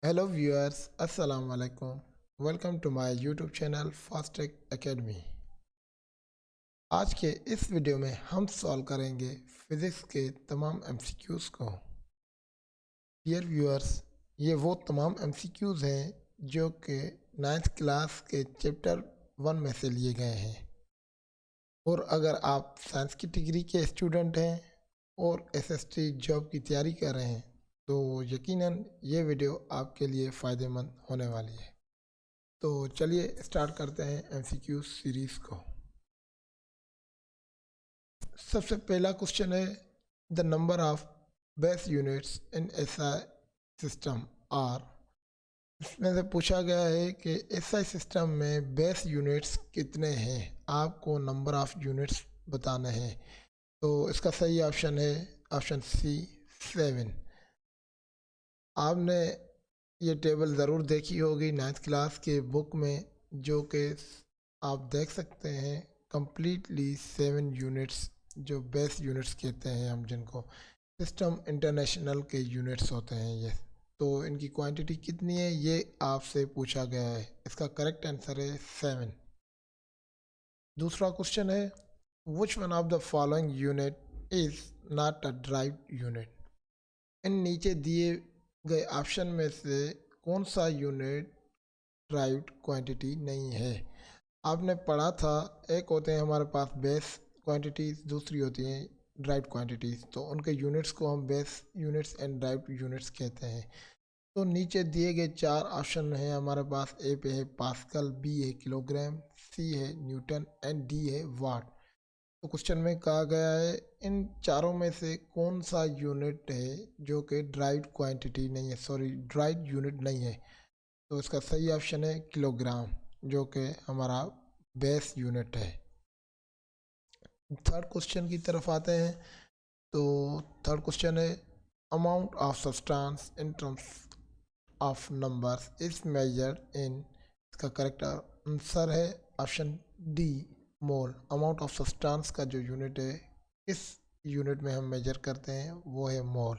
Hello viewers, अस्सलाम वालेकुम। Welcome to my YouTube channel Fastech academy. आज के इस वीडियो में हम सॉल्व करेंगे फिज़िक्स के तमाम एमसीक्यूज़ को। डियर व्यूअर्स, ये वो तमाम एमसीक्यूज़ हैं जो कि 9th क्लास के चैप्टर 1 में से लिए गए हैं। और अगर आप साइंस की डिग्री के स्टूडेंट हैं और एसएसटी जॉब की तैयारी कर रहे हैं तो यकीनन ये वीडियो आपके लिए फ़ायदेमंद होने वाली है। तो चलिए स्टार्ट करते हैं एमसीक्यू सीरीज़ को। सबसे पहला क्वेश्चन है, the number of base units in SI system are. इसमें से पूछा गया है कि एसआई सिस्टम में बेस यूनिट्स कितने हैं, आपको नंबर ऑफ यूनिट्स बताने हैं। तो इसका सही ऑप्शन है ऑप्शन सी 7। आपने ये टेबल ज़रूर देखी होगी 9th क्लास के बुक में, जो कि आप देख सकते हैं कम्प्लीटली 7 यूनिट्स, जो बेस यूनिट्स कहते हैं हम, जिनको सिस्टम इंटरनेशनल के यूनिट्स होते हैं ये। तो इनकी क्वांटिटी कितनी है ये आपसे पूछा गया है। इसका करेक्ट आंसर है 7। दूसरा क्वेश्चन है, which one of the following unit is not a derived unit. इन नीचे दिए गए ऑप्शन में से कौन सा यूनिट ड्राइव्ड क्वांटिटी नहीं है। आपने पढ़ा था, एक होते हैं हमारे पास बेस क्वांटिटीज़, दूसरी होती हैं ड्राइव्ड क्वांटिटीज़। तो उनके यूनिट्स को हम base units and derived units कहते हैं। तो नीचे दिए गए 4 ऑप्शन हैं हमारे पास। ए पे है पास्कल, बी है किलोग्राम, सी है न्यूटन एंड डी है वाट। तो क्वेश्चन में कहा गया है इन चारों में से कौन सा यूनिट है जो कि ड्राइव्ड क्वांटिटी नहीं है, सॉरी ड्राइव्ड यूनिट नहीं है। तो इसका सही ऑप्शन है किलोग्राम, जो कि हमारा बेस यूनिट है। थर्ड क्वेश्चन की तरफ आते हैं। तो थर्ड क्वेश्चन है, amount of substance in terms of numbers is measured in. इसका करेक्ट आंसर है option D mole. Amount of substance का जो यूनिट है, इस यूनिट में हम मेजर करते हैं, वो है मोल।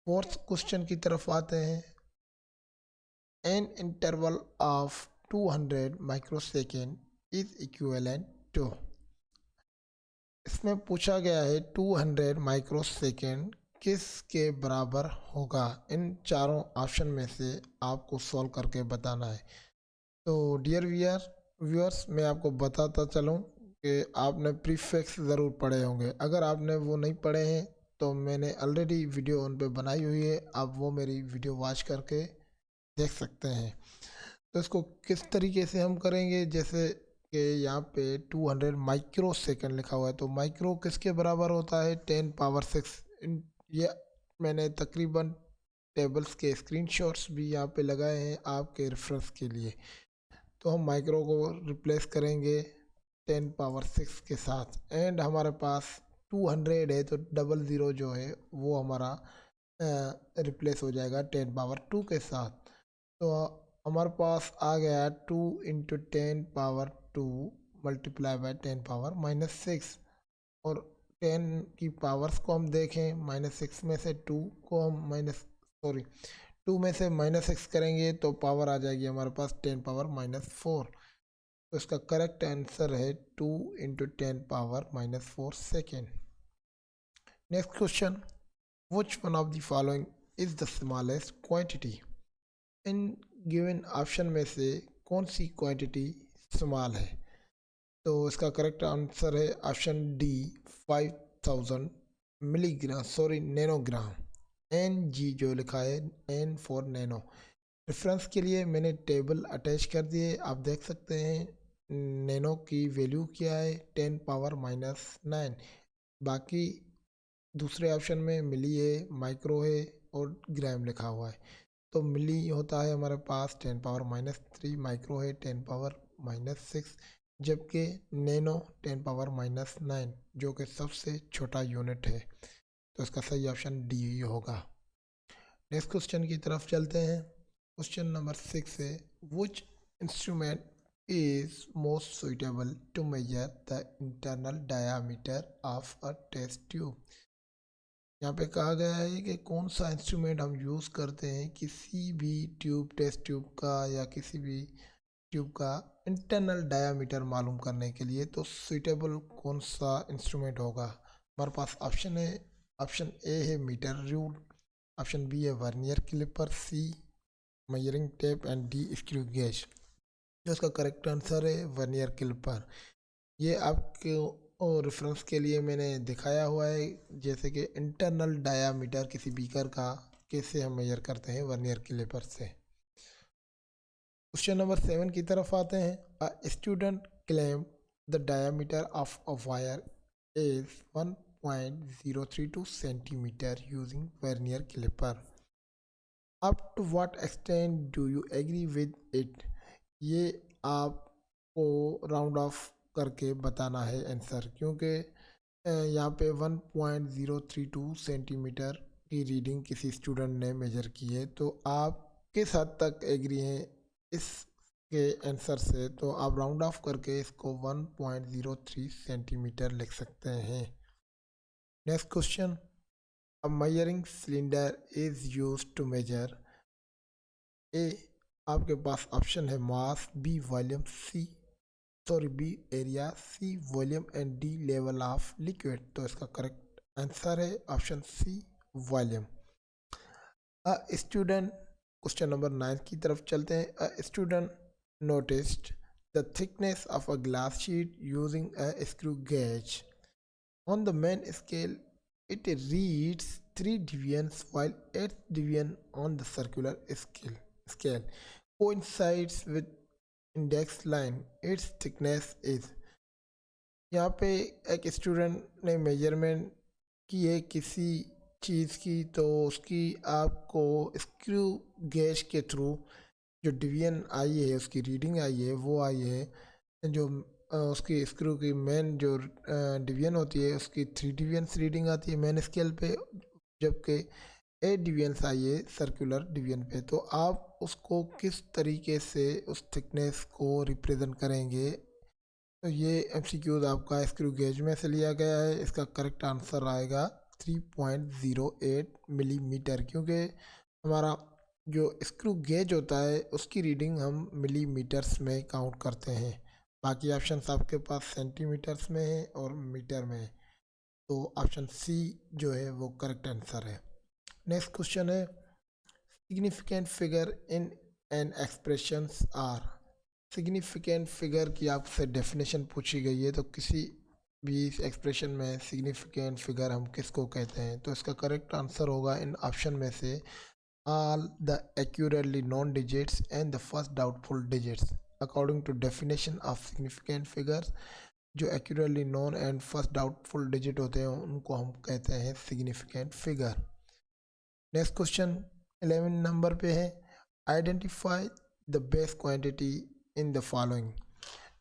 फोर्थ क्वेश्चन की तरफ आते हैं। An interval of 200 microsecond is equivalent to. इसमें पूछा गया है 200 माइक्रोसेकेंड किस के बराबर होगा। इन चारों ऑप्शन में से आपको सॉल्व करके बताना है। तो डियर व्यूअर्स, मैं आपको बताता चलूँ कि आपने प्रीफिक्स ज़रूर पढ़े होंगे। अगर आपने वो नहीं पढ़े हैं तो मैंने ऑलरेडी वीडियो उन पे बनाई हुई है, आप वो मेरी वीडियो वॉच करके देख सकते हैं। तो इसको किस तरीके से हम करेंगे, जैसे कि यहाँ पे 200 माइक्रो सेकेंड लिखा हुआ है, तो माइक्रो किसके बराबर होता है 10 पावर 6। ये मैंने तकरीबन टेबल्स के स्क्रीनशॉट्स भी यहाँ पे लगाए हैं आपके रेफरेंस के लिए। तो हम माइक्रो को रिप्लेस करेंगे 10 पावर 6 के साथ, एंड हमारे पास 200 है तो डबल ज़ीरो जो है वो हमारा रिप्लेस हो जाएगा 10 पावर 2 के साथ। तो हमारे पास आ गया 2 into 10 power 2 multiply by 10 power -6। और 10 की पावर्स को हम देखें, -6 में से 2 को हम सॉरी 2 में से -6 करेंगे तो पावर आ जाएगी हमारे पास 10 पावर -4। तो इसका करेक्ट आंसर है 2 into 10 power -4 second. Next question, which one of the following is the smallest quantity. इन गिवन ऑप्शन में से कौन सी क्वांटिटी स्मॉल है। तो इसका करेक्ट आंसर है option D 5000 milligram, sorry nanogram. N G जो लिखा है, एन फॉर नैनो। रेफरेंस के लिए मैंने टेबल अटैच कर दिए, आप देख सकते हैं नैनो की वैल्यू क्या है 10 पावर -9। बाकी दूसरे ऑप्शन में मिली है, माइक्रो है और ग्राम लिखा हुआ है। तो मिली होता है हमारे पास 10 पावर-3, माइक्रो है 10 पावर-6, जबकि नैनो 10 पावर-9 जो कि सबसे छोटा यूनिट है। तो इसका सही ऑप्शन डी होगा। नेक्स्ट क्वेश्चन की तरफ चलते हैं। क्वेश्चन नंबर 6 है, which instrument is most suitable to measure the internal diameter of a test tube. यहाँ पे कहा गया है कि कौन सा इंस्ट्रूमेंट हम यूज़ करते हैं किसी भी ट्यूब, टेस्ट ट्यूब का या किसी भी ट्यूब का इंटरनल डायामीटर मालूम करने के लिए, तो सुइटेबल कौन सा इंस्ट्रूमेंट होगा। हमारे पास ऑप्शन है, ऑप्शन ए है मीटर रूल, ऑप्शन बी है vernier caliper, C measuring tape and D screw gauge. जो इसका करेक्ट आंसर है वर्नियर क्लिपर। ये आपके रेफरेंस के लिए मैंने दिखाया हुआ है, जैसे कि इंटरनल डायामीटर किसी बीकर का कैसे हम मेजर करते हैं वर्नियर कैलिपर से। क्वेश्चन नंबर 7 की तरफ आते हैं। A student claim the diameter of a wire is 1.032 centimetre using vernier caliper. Up to what extent do you agree with it. ये आपको राउंड ऑफ करके बताना है आंसर, क्योंकि यहाँ पे 1.032 सेंटीमीटर की रीडिंग किसी स्टूडेंट ने मेजर की है, तो आप किस हद तक एग्री हैं इसके आंसर से, तो आप राउंड ऑफ करके इसको 1.03 सेंटीमीटर लिख सकते हैं। Next question. A measuring cylinder is used to measure. A आपके पास ऑप्शन है mass, B volume, B area, C volume and D level of liquid. तो इसका करेक्ट आंसर है option C volume. A student, question number 9 की तरफ चलते हैं। A student noticed the thickness of a glass sheet using a screw gauge on the main scale, it reads 3 divisions while 8th division on the circular scale coincides with index line, its thickness is। यहाँ पे एक student ने measurement की है किसी चीज़ की, तो उसकी आपको स्क्रू गेज के थ्रू जो डिवीजन आई है, उसकी रीडिंग आई है, वो आई है जो उसकी स्क्रू की मेन जो डिवीजन होती है उसकी 3 डिवीजन्स रीडिंग आती है मेन स्केल पे, जबकि 8 डिवीजन्स आई है सर्कुलर डिवीजन पे। तो आप उसको किस तरीके से उस थिकनेस को रिप्रेजेंट करेंगे, तो ये एमसीक्यूज आपका स्क्रू गेज में से लिया गया है। इसका करेक्ट आंसर आएगा 3.08 मिलीमीटर, क्योंकि हमारा जो स्क्रू गेज होता है उसकी रीडिंग हम मिलीमीटर्स में काउंट करते हैं। बाकी ऑप्शंस आपके पास सेंटीमीटर्स में है और मीटर में है, तो ऑप्शन सी जो है वो करेक्ट आंसर है। नेक्स्ट क्वेश्चन है significant figure in an expressions are. Significant figure की आपसे डेफिनेशन पूछी गई है, तो किसी भी एक्सप्रेशन में सिग्निफिकेंट फिगर हम किसको कहते हैं, तो इसका करेक्ट आंसर होगा इन ऑप्शन में से all the accurately known digits and the first doubtful digits according to definition of significant figures। जो accurately known and first doubtful digit होते हैं उनको हम कहते हैं significant figure। Next question 11 number पे है। Identify the base quantity in the following.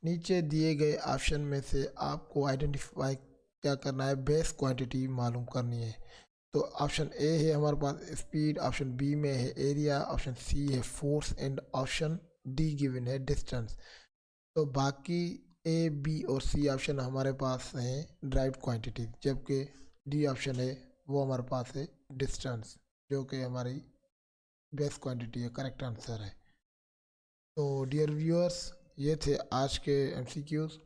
नीचे दिए गए ऑप्शन में से आपको आइडेंटिफाई क्या करना है, बेस क्वांटिटी मालूम करनी है। तो ऑप्शन ए है हमारे पास स्पीड, ऑप्शन बी में है एरिया, ऑप्शन सी है force and option D given है डिस्टेंस। तो बाकी ए, बी और सी ऑप्शन हमारे पास हैं ड्राइव्ड क्वांटिटी, जबकि डी ऑप्शन है वो हमारे पास है डिस्टेंस, जो कि हमारी बेस क्वांटिटी है, करेक्ट आंसर है। तो डियर व्यूअर्स, ये थे आज के एमसीक्यूज़।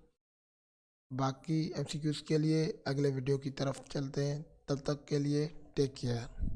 बाकी एमसीक्यूज़ के लिए अगले वीडियो की तरफ चलते हैं, तब तक के लिए टेक केयर।